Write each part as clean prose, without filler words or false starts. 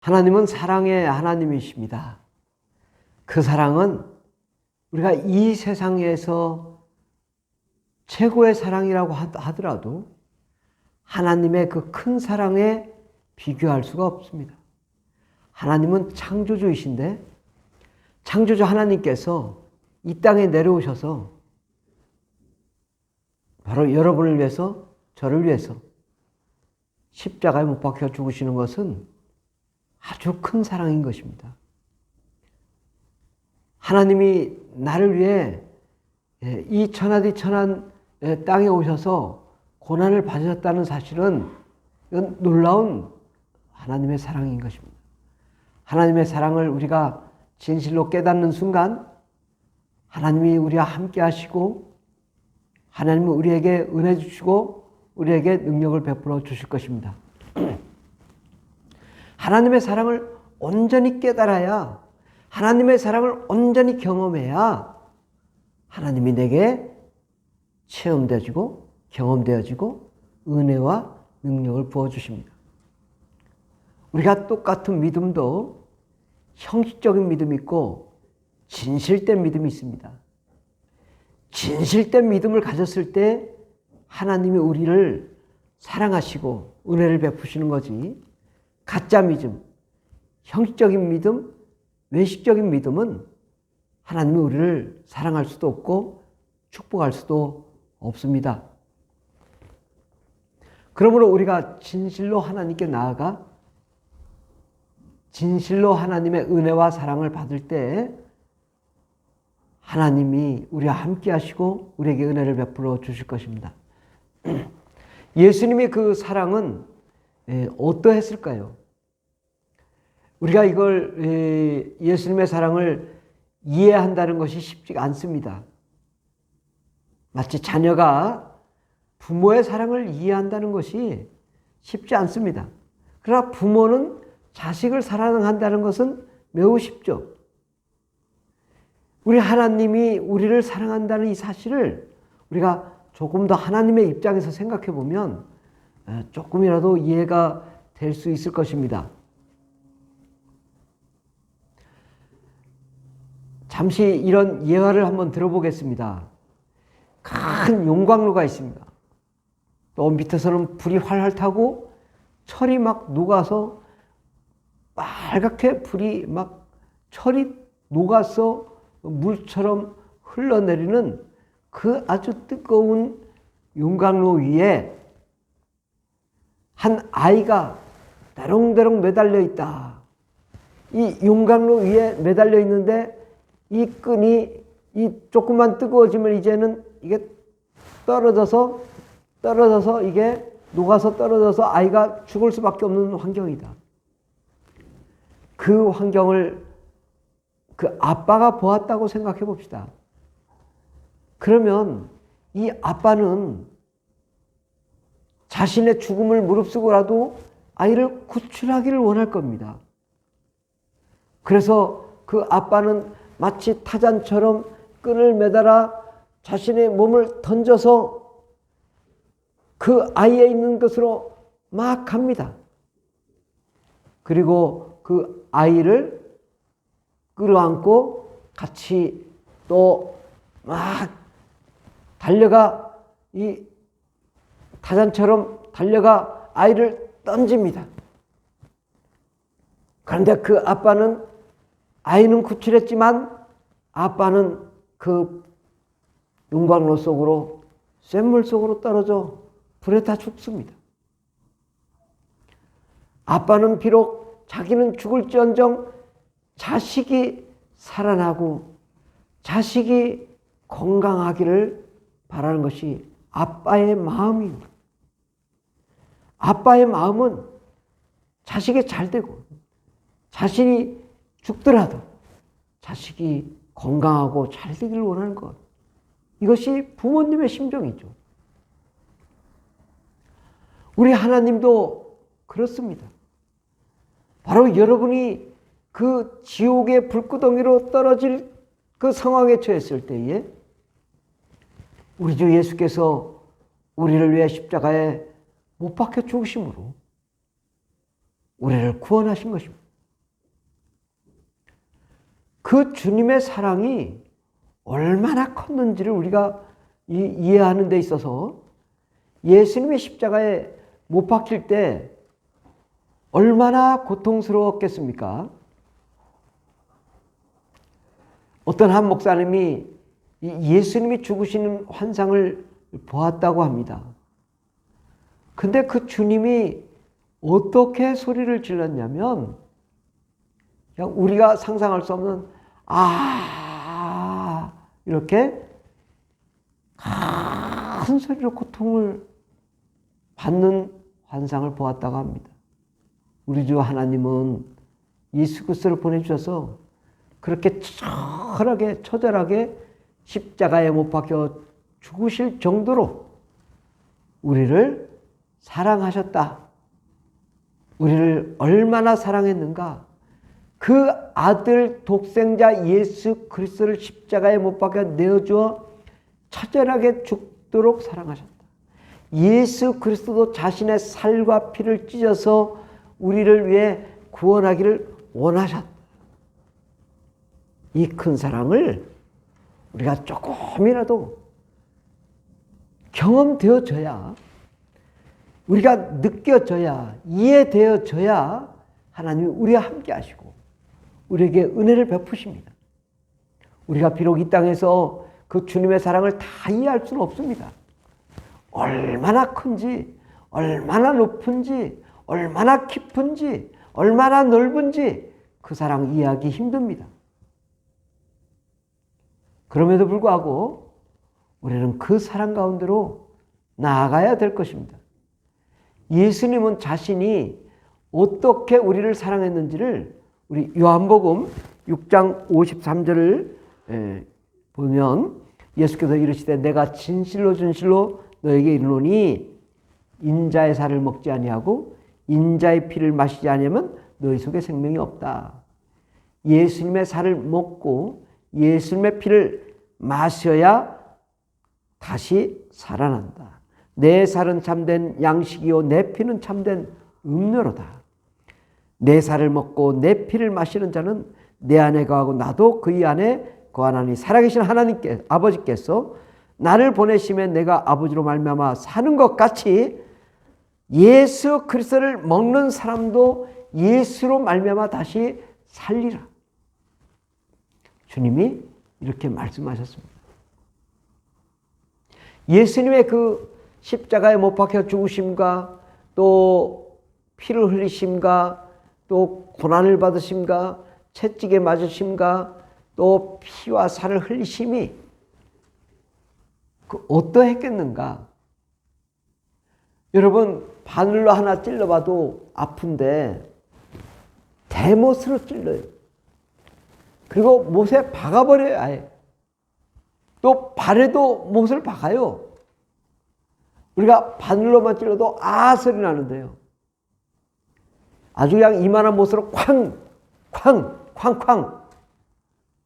하나님은 사랑의 하나님이십니다. 그 사랑은 우리가 이 세상에서 최고의 사랑이라고 하더라도 하나님의 그 큰 사랑에 비교할 수가 없습니다. 하나님은 창조주이신데 창조주 하나님께서 이 땅에 내려오셔서 바로 여러분을 위해서, 저를 위해서 십자가에 못 박혀 죽으시는 것은 아주 큰 사랑인 것입니다. 하나님이 나를 위해 이 천하디천한 땅에 오셔서 고난을 받으셨다는 사실은 이건 놀라운 하나님의 사랑인 것입니다. 하나님의 사랑을 우리가 진실로 깨닫는 순간 하나님이 우리와 함께 하시고 하나님은 우리에게 은혜 주시고 우리에게 능력을 베풀어 주실 것입니다. 하나님의 사랑을 온전히 깨달아야, 하나님의 사랑을 온전히 경험해야 하나님이 내게 체험되어지고 경험되어지고 은혜와 능력을 부어주십니다. 우리가 똑같은 믿음도 형식적인 믿음이 있고 진실된 믿음이 있습니다. 진실된 믿음을 가졌을 때 하나님이 우리를 사랑하시고 은혜를 베푸시는 거지, 가짜 믿음, 형식적인 믿음, 외식적인 믿음은 하나님이 우리를 사랑할 수도 없고 축복할 수도 없습니다. 그러므로 우리가 진실로 하나님께 나아가 진실로 하나님의 은혜와 사랑을 받을 때 하나님이 우리와 함께 하시고 우리에게 은혜를 베풀어 주실 것입니다. 예수님의 그 사랑은 어떠했을까요? 우리가 이걸 예수님의 사랑을 이해한다는 것이 쉽지가 않습니다. 마치 자녀가 부모의 사랑을 이해한다는 것이 쉽지 않습니다. 그러나 부모는 자식을 사랑한다는 것은 매우 쉽죠. 우리 하나님이 우리를 사랑한다는 이 사실을 우리가 조금 더 하나님의 입장에서 생각해 보면 조금이라도 이해가 될 수 있을 것입니다. 잠시 이런 예화를 한번 들어보겠습니다. 큰 용광로가 있습니다. 또 밑에서는 불이 활활 타고 철이 막 녹아서 빨갛게 불이 막 철이 녹아서 물처럼 흘러내리는 그 아주 뜨거운 용광로 위에 한 아이가 대롱대롱 매달려 있다. 이 용광로 위에 매달려 있는데 이 끈이 이 조금만 뜨거워지면 이제는 이게 떨어져서 이게 녹아서 떨어져서 아이가 죽을 수밖에 없는 환경이다. 그 환경을 그 아빠가 보았다고 생각해 봅시다. 그러면 이 아빠는 자신의 죽음을 무릅쓰고라도 아이를 구출하기를 원할 겁니다. 그래서 그 아빠는 마치 타잔처럼 끈을 매달아 자신의 몸을 던져서 그 아이에 있는 것으로 막 갑니다. 그리고 그 아이를 끌어안고 같이 또 막 달려가 이 타잔처럼 달려가 아이를 던집니다. 그런데 그 아빠는 아이는 구출했지만 아빠는 그 용광로 속으로 샘물 속으로 떨어져 불에 다 죽습니다. 아빠는 비록 자기는 죽을지언정 자식이 살아나고 자식이 건강하기를 바라는 것이 아빠의 마음입니다. 아빠의 마음은 자식이 잘 되고 자신이 죽더라도 자식이 건강하고 잘 되기를 원하는 것. 이것이 부모님의 심정이죠. 우리 하나님도 그렇습니다. 바로 여러분이 그 지옥의 불구덩이로 떨어질 그 상황에 처했을 때에 우리 주 예수께서 우리를 위해 십자가에 못 박혀 죽으심으로 우리를 구원하신 것입니다. 그 주님의 사랑이 얼마나 컸는지를 우리가 이해하는 데 있어서 예수님의 십자가에 못 박힐 때 얼마나 고통스러웠겠습니까? 어떤 한 목사님이 예수님이 죽으시는 환상을 보았다고 합니다. 근데 그 주님이 어떻게 소리를 질렀냐면 그냥 우리가 상상할 수 없는 이렇게 큰 소리로 고통을 받는 환상을 보았다고 합니다. 우리 주 하나님은 예수 그리스도를 보내주셔서 그렇게 처절하게 십자가에 못 박혀 죽으실 정도로 우리를 사랑하셨다. 우리를 얼마나 사랑했는가. 그 아들 독생자 예수 그리스도를 십자가에 못 박혀 내어주어 처절하게 죽도록 사랑하셨다. 예수 그리스도도 자신의 살과 피를 찢어서 우리를 위해 구원하기를 원하셨다. 이 큰 사랑을 우리가 조금이라도 경험되어져야, 우리가 느껴져야, 이해되어져야 하나님이 우리와 함께 하시고 우리에게 은혜를 베푸십니다. 우리가 비록 이 땅에서 그 주님의 사랑을 다 이해할 수는 없습니다. 얼마나 큰지, 얼마나 높은지, 얼마나 깊은지, 얼마나 넓은지 그 사랑 이해하기 힘듭니다. 그럼에도 불구하고 우리는 그 사랑 가운데로 나아가야 될 것입니다. 예수님은 자신이 어떻게 우리를 사랑했는지를 우리 요한복음 6장 53절을 보면 예수께서 이르시되 내가 진실로 진실로 너에게 이르노니 인자의 살을 먹지 아니하고 인자의 피를 마시지 아니하면 너희 속에 생명이 없다. 예수님의 살을 먹고 예수님의 피를 마셔야 다시 살아난다. 내 살은 참된 양식이요 내 피는 참된 음료로다. 내 살을 먹고 내 피를 마시는 자는 내 안에 거하고 나도 그의 안에 거하나니 살아계신 하나님께 아버지께서 나를 보내시면 내가 아버지로 말미암아 사는 것 같이 예수 그리스도를 먹는 사람도 예수로 말미암아 다시 살리라. 주님이 이렇게 말씀하셨습니다. 예수님의 그 십자가에 못 박혀 죽으심과 또 피를 흘리심과 또 고난을 받으심과 채찍에 맞으심과 또 피와 살을 흘리심이 어떠했겠는가? 여러분 바늘로 하나 찔러봐도 아픈데 대못으로 찔러요. 그리고 못에 박아버려요. 아예. 또 발에도 못을 박아요. 우리가 바늘로만 찔러도 소리 나는데요. 아주 그냥 이만한 못으로 쾅쾅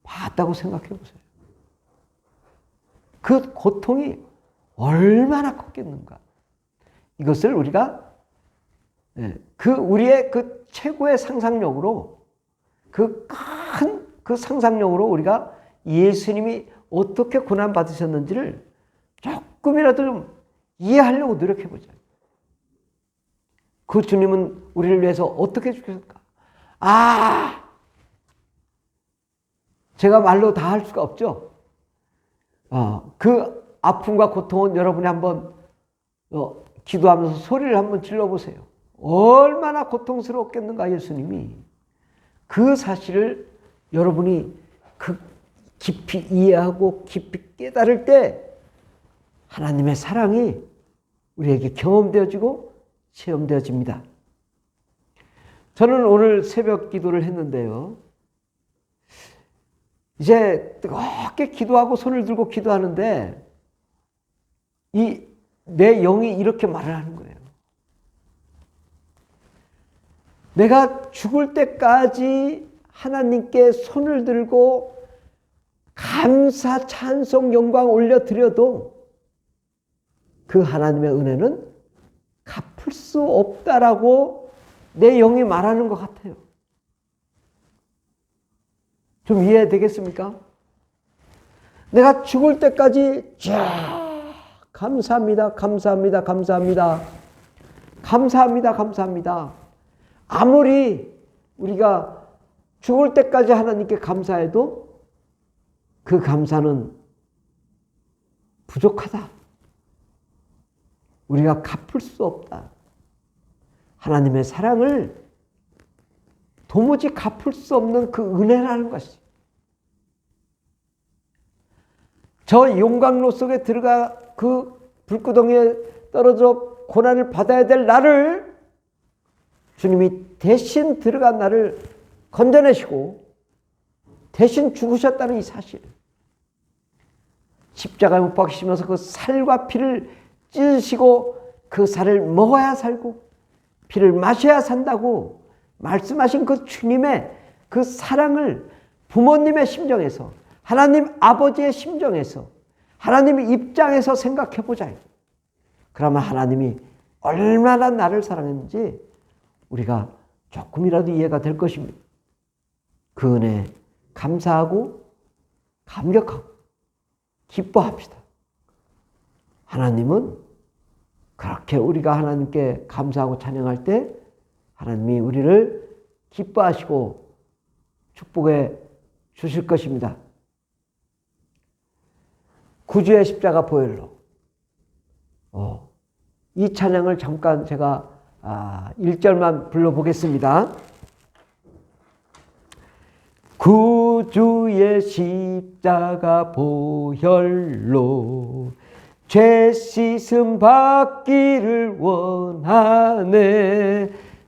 봤다고 생각해 보세요. 그 고통이 얼마나 컸겠는가. 이것을 우리가 우리의 그 최고의 상상력으로 그 상상력으로 우리가 예수님이 어떻게 고난 받으셨는지를 조금이라도 좀 이해하려고 노력해 보자. 그 주님은 우리를 위해서 어떻게 죽으셨을까? 제가 말로 다 할 수가 없죠. 그 아픔과 고통은 여러분이 한번 기도하면서 소리를 한번 질러보세요. 얼마나 고통스러웠겠는가 예수님이. 그 사실을 여러분이 깊이 이해하고 깊이 깨달을 때 하나님의 사랑이 우리에게 경험되어지고 체험되어집니다. 저는 오늘 새벽 기도를 했는데요. 이제 뜨겁게 기도하고 손을 들고 기도하는데 내 영이 이렇게 말을 하는 거예요. 내가 죽을 때까지 하나님께 손을 들고 감사, 찬송, 영광 올려드려도 그 하나님의 은혜는 갚을 수 없다라고 내 영이 말하는 것 같아요. 좀 이해되겠습니까? 내가 죽을 때까지 감사합니다, 감사합니다, 감사합니다, 감사합니다, 감사합니다. 아무리 우리가 죽을 때까지 하나님께 감사해도 그 감사는 부족하다. 우리가 갚을 수 없다. 하나님의 사랑을 도무지 갚을 수 없는 그 은혜라는 것이. 저 용광로 속에 들어가 그 불구덩이에 떨어져 고난을 받아야 될 나를 주님이 대신 들어가 나를 건져내시고 대신 죽으셨다는 이 사실. 십자가에 못 박히시면서 그 살과 피를 찢으시고 그 살을 먹어야 살고 피를 마셔야 산다고 말씀하신 그 주님의 그 사랑을 부모님의 심정에서, 하나님 아버지의 심정에서, 하나님의 입장에서 생각해 보자. 그러면 하나님이 얼마나 나를 사랑했는지 우리가 조금이라도 이해가 될 것입니다. 그 은혜에 감사하고 감격하고 기뻐합시다. 하나님은 그렇게 우리가 하나님께 감사하고 찬양할 때 하나님이 우리를 기뻐하시고 축복해 주실 것입니다. 구주의 십자가 보혈로 이 찬양을 잠깐 제가 1절만 불러보겠습니다. 구주의 십자가 보혈로 죄 씻음 받기를 원하네.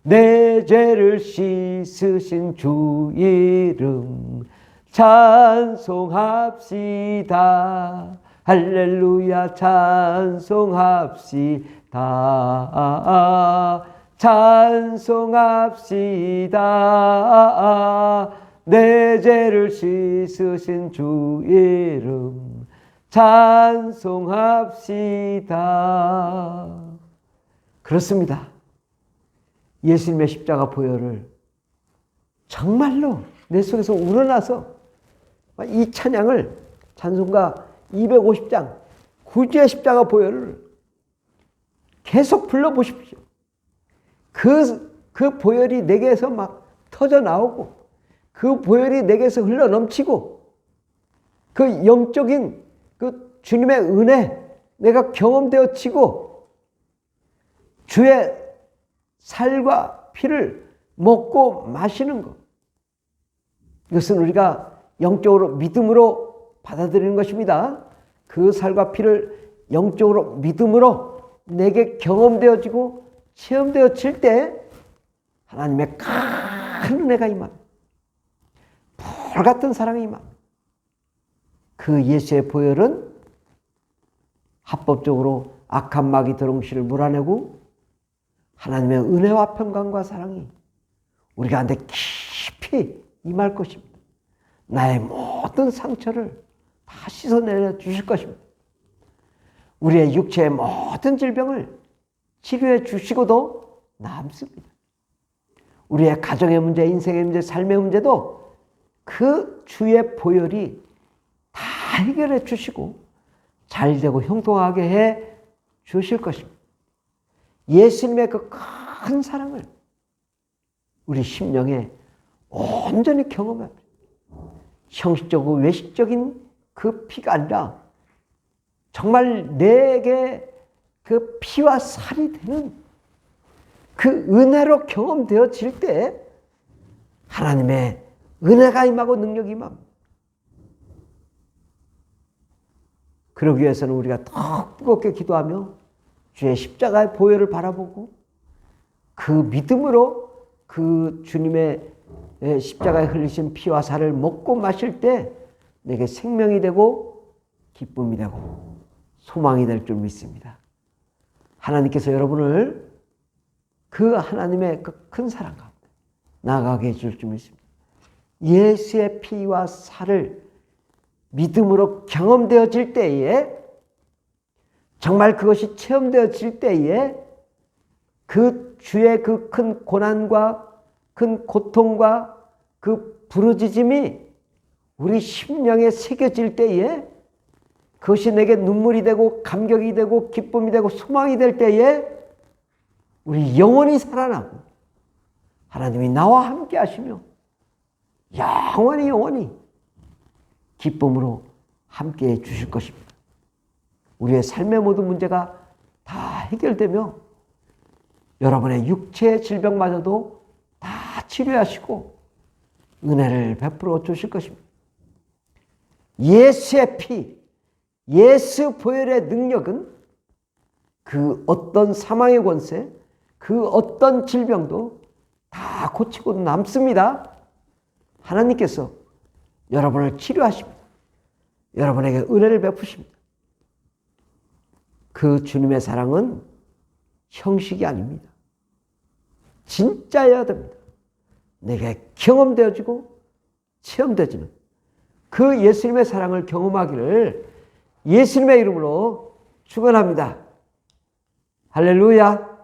내 죄를 씻으신 주 이름 찬송합시다. 할렐루야 찬송합시다. 찬송합시다. 내 죄를 씻으신 주 이름 찬송합시다. 그렇습니다. 예수님의 십자가 보혈을 정말로 내 속에서 우러나서 이 찬양을 찬송가 250장 구주의 십자가 보혈을 계속 불러보십시오. 그 보혈이 내게서 막 터져 나오고 그 보혈이 내게서 흘러 넘치고 그 영적인 그 주님의 은혜 내가 경험되어지고 주의 살과 피를 먹고 마시는 것. 이것은 우리가 영적으로 믿음으로 받아들이는 것입니다. 그 살과 피를 영적으로 믿음으로 내게 경험되어지고 체험되어질 때 하나님의 큰 은혜가 임합니다. 불같은 사랑이 임합니다. 그 예수의 보혈은 합법적으로 악한 마귀 더러움씨를 몰아내고 하나님의 은혜와 평강과 사랑이 우리 가운데 깊이 임할 것입니다. 나의 모든 상처를 다 씻어내려 주실 것입니다. 우리의 육체의 모든 질병을 치료해 주시고도 남습니다. 우리의 가정의 문제, 인생의 문제, 삶의 문제도 그 주의 보혈이 다 해결해 주시고 잘되고 형통하게 해 주실 것입니다. 예수님의 그 큰 사랑을 우리 심령에 온전히 경험합니다. 형식적이고 외식적인 그 피가 아니라 정말 내게 그 피와 살이 되는 그 은혜로 경험되어질 때 하나님의 은혜가 임하고 능력이 임합니다. 그러기 위해서는 우리가 더 뜨겁게 기도하며 주의 십자가의 보혈을 바라보고 그 믿음으로 그 주님의 십자가에 흘리신 피와 살을 먹고 마실 때 내게 생명이 되고 기쁨이 되고 소망이 될 줄 믿습니다. 하나님께서 여러분을 그 하나님의 그 큰 사랑 가운데 나아가게 해줄 줄 믿습니다. 예수의 피와 살을 믿음으로 경험되어질 때에 정말 그것이 체험되어질 때에 그 주의 그 큰 고난과 큰 고통과 그 부르짖음이 우리 심령에 새겨질 때에 그것이 내게 눈물이 되고 감격이 되고 기쁨이 되고 소망이 될 때에 우리 영원히 살아나고 하나님이 나와 함께 하시며 영원히 기쁨으로 함께 해 주실 것입니다. 우리의 삶의 모든 문제가 다 해결되며 여러분의 육체의 질병마저도 다 치료하시고 은혜를 베풀어 주실 것입니다. 예수의 피, 예수 보혈의 능력은 그 어떤 사망의 권세, 그 어떤 질병도 다 고치고 남습니다. 하나님께서 여러분을 치료하십니다. 여러분에게 은혜를 베푸십니다. 그 주님의 사랑은 형식이 아닙니다. 진짜여야 됩니다. 내게 경험되어지고 체험되지는 그 예수님의 사랑을 경험하기를 예수님의 이름으로 축원합니다. 할렐루야.